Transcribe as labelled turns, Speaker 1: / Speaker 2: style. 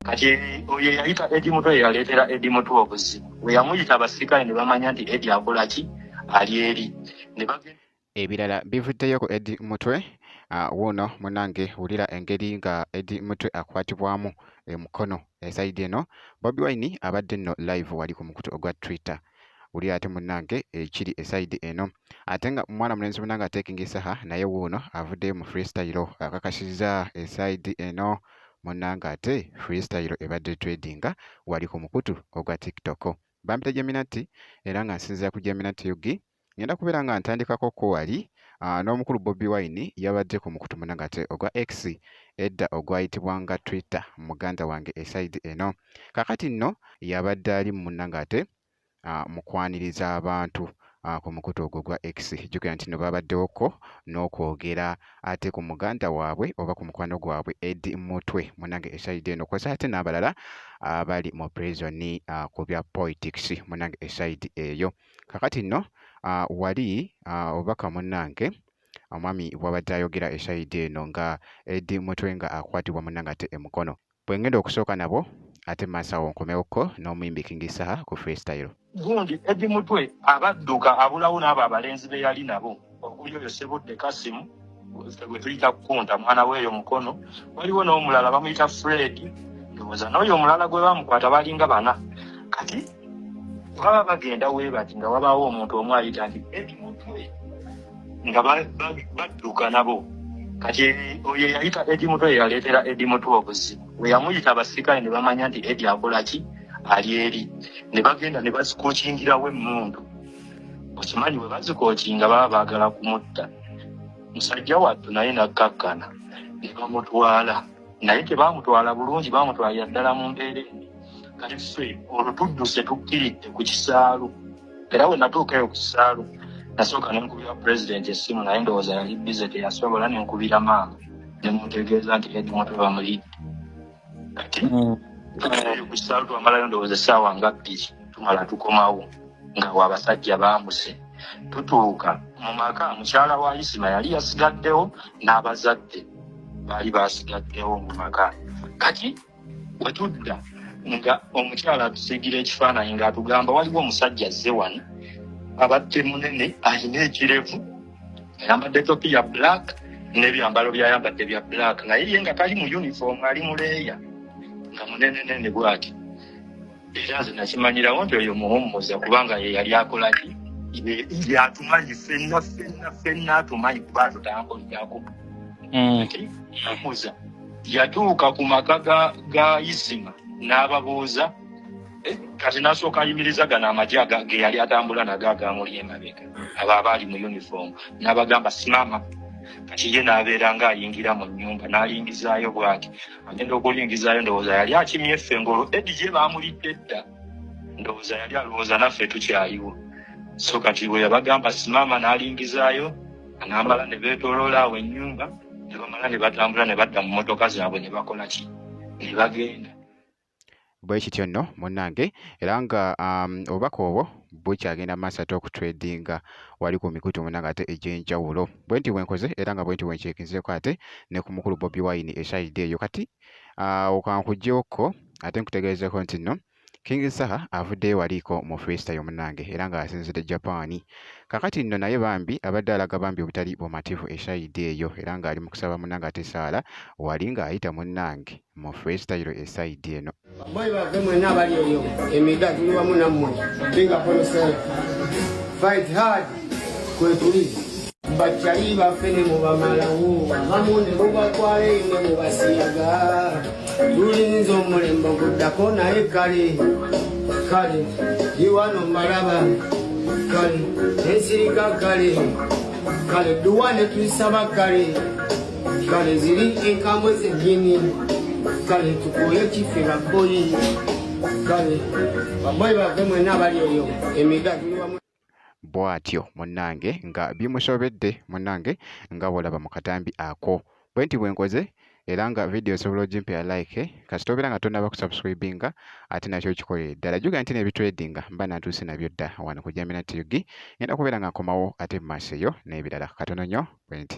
Speaker 1: kati oyo yayita Eddie Mutwe yaleetera Eddie Mutwe obuzibu we yamuyita abasirikale ne bamanya nti Eddie akola ki ali eri ne bagenda
Speaker 2: ebirala bivuddeyo ku Eddie Mutwe wuuno munange wulira engeri nga Eddie Mutwe akwatibwamu emukono esayidi eno Bobi Wine abadde nno live wali ku mukutu ogwa Twitter uli ate munange ekiri esayidi eno ate nga mwana mulenzi munange ateekingisa naye wuuno avuddeyo mu freestyle akakasizza esayidi eno munange ate freestyle ebadde tradinga wali ku mukutu ogwa TikTok bampita Geminati era nga nsinzira ku Geminati Yugi ngenda kubeera nga ntandikako ko wali n'omukulu Bobi Wine yabadde ku mukutu munange ate ogwa X edda ogwayitibwanga Twitter muganda wange esayidi eno kakati nno yabadde ali munange ate mukwaniriza abantu ku mukutu ogwo gwa X jjukira nti no babaddewoko n'okwogera ate ku muganda waabwe oba ku mukwano gwabwe Eddie Mutwe munange esayidi eno kwasa ate n'abalala abali mu prison ku bya politics munange esayidi eyo kakati nno wali obaka munange omwami bwabadde ayogera esayidi eno nga Eddie Mutwe nga akwatibwa munange ate emukono bwe ngenda okusooka nabo ate maasawo nkomewoko n'omuyimbi King Saha ku freestyle
Speaker 1: gundi Eddie Mutwe abadduka abulawo n'abo abalenzi be yali nabo okuli oyo Sebudde Kasimu gwe tuyita Kunta mwana weeyo mukono waliwo n'omulala bamuyita Fred ndowooza n'oyo omulala gwe bamukwata balinga bana kati baba bagenda weebati nga wabaawo omuntu omu ayita nti Eddie Mutwe nga badduka nabo kati oyo yayita Eddie Mutwe yaleetera Eddie Mutwe obuzibu we yamuyita abasirikale ne bamanya nti Eddie akola ki ali eri ne bagenda ne bazikookingirawo emmundu okimanyi bwe bazikookinga baba baagala kumutta musajja wattu naye nakkakkana ne bamutwala naye tebamutwala bulungi bamutwalira ddala mu mbeera embi kati ffe olwo tudduse tukkiridde ku kisaalu era we natuukayo ku kisaalu nasooka nenkubira pulezidenti essimu naye ndowooza yali bize teyasobola nenkubira maama ne mutegeeza nti Eddie Mutwe bamulidde kati ku kisaalu twamalayo ndowooza essaawa nga bbiri tumala tukomawo nga abasajja bambuse tutuuka mu maka mukyala wa Isima yali yasigaddewo n'abazadde baali basigaddewo mu maka kati bwe tudda nga omukyala atusigira ekifaananyi ng'atugamba waliwo omusajja azze wano abadde munene alina ekirevu ayambadde topi ya black n'ebyambalo byayambadde bya black naye ye nga tali mu uniform ali mu leeya nga munenenene bw'ati era nze nakimanyirawo nti oyo muwummuza kubanga ye yali akola ki yatumanyi ffenna atumanyi kuba atutambuliako amuza yatuuka ku maka ga Isima n'ababuuza kati nasooka ayimiriza gano amagye ge yali atambula nago agamuli emabega abo abaali mu uniform n'abagamba simama kati ye n'abeera ng'ayingira mu nnyumba n'alingizaayo bw'ati agenda okulingizaayo ndowooza yali akimye effengolo Eddie gye baamulidde dda ndowooza yali alowooza naffe tukyaliwo so kati bwe yabagamba simama n'alingizaayo n'amala ne beetooloola awo ennyumba ne bamala ne batambula ne badda mu mmotoka zaabwe ne bakola ki ne bagenda
Speaker 2: bwe kityo nno munnange era nga obubaka obwo bukyagenda maaso ate okutredinga wali ku mikutu munnange ate egy'enjawulo bwe nti bwenkoze era nga bwe nti bwenkyekinzeeko ate ne ku mukulu Bobi Wine esayidi eyo kati okankuggyeko ate nkutegeezeko nti nno King Saha avuddeyo waliiko mu freestyle munnange era nga asinzidde Japan kakati nno naye bambi abadde alaga bambi obutali bumativu esayidi eyo era ng'ali mu kusaba munnange ate saala wali ng'ayita munnange mu freestyle esayidi eno
Speaker 3: boy bave mwena abali eyo emiga tuli wamu nammwe binga police fight hard kwetuliza bakyali baffe ne mubamalawo abamu ne mubakwale ne mubasiyaga tulinza omulembe oguddako naye kale yiwano mbalaba kale ensirika kale duwa ne tuyisaba kale ziri enkambwe zennyini kale tukoye kife baboyi kale baboyi bave mwena abali eyo emiga tuli wamu
Speaker 2: bw'atyo munnange nga bimusobedde munnange nga bw'olaba mu katambi ako bwe nti bwenkoze era nga video osobola ogimpera like kasita obeera nga tonnaba kusubscribinga ate nakyo kikolere ddala juga nti nebitredinga mba natuuse nabyo dda wano ku Geminati Yugi ngenda kubeera nga nkomawo ate mu maaso eyo n'ebirala katono nnyo bwe nti